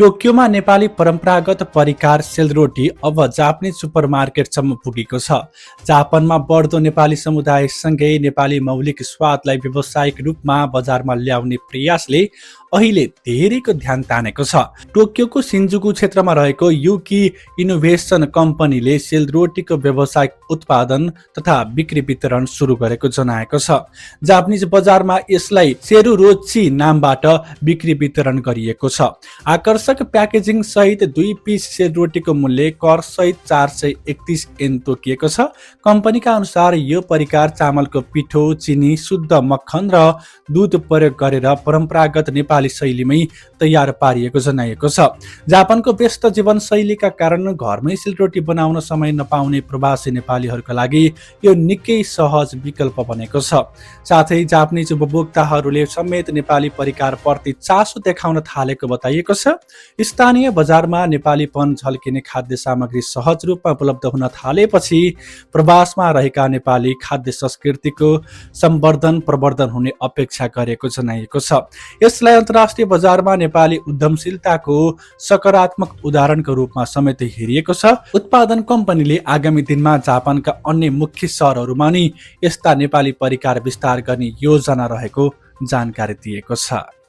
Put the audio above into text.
टोकियोमा नेपाली परम्परागत परिकार सेलरोटी अब जापानिज सुपरमार्केटसम्म पुगेको छ। जापानमा बढ्दो नेपाली समुदायसँगै नेपाली मौलिक स्वादलाई व्यावसायिक रूपमा बजारमा ल्याउने प्रयासले अहिले धेरैको ध्यान तानेको छ। टोकियोको सिन्जुकु क्षेत्रमा रहेको युकी इनोभेसन कम्पनीले सेलरोटीको व्यावसायिक उत्पादन तथा बिक्री वितरण सुरु गरेको जनाएको छ। जापानिज बजारमा यसलाई सेरुरोची नामबाट बिक्री वितरण गरिएको छ। आकर्षक प्याकेजिङ सहित 2 पिस सेलरोटीको मूल्य कर सहित 431 येन तोकिएको छ। कम्पनीका अनुसार यो परिकार चामलको पिठो, चिनी, शुद्ध मक्खन र दूध प्रयोग गरेर परम्परागत नेपाली शैलीमै तयार पारिएको जनाइएको छ। जापानको व्यस्त जीवनशैलीका कारण घरमै सेलरोटी बनाउन समय नपाउने प्रवासी नेपालीहरूका लागि यो निकै सहज विकल्प बनेको छ। साथै जापानिज उपभोक्ताहरूले समेत नेपाली परिकार प्रति चासो देखाउन थालेको बताइएको छ। स्थानीय बजारमा नेपालीपन झल्किने खाद्य सामग्री सहज रूपमा उपलब्ध हुन थालेपछि प्रवासमा रहेका नेपाली खाद्य संस्कृतिको सम्वर्धन प्रवर्धन हुने अपेक्षा गरेको जनाइएको छ। यसलाई अन्तर्राष्ट्रिय बजारमा नेपाली उद्यमशीलताको सकारात्मक उदाहरणको रूपमा समेत हेरिएको छ। उत्पादन कम्पनीले आगामी दिनमा जापानका अन्य मुख्य सहरहरूमा नि यस्ता नेपाली परिकार विस्तार गर्ने योजना रहेको जानकारी दिएको छ।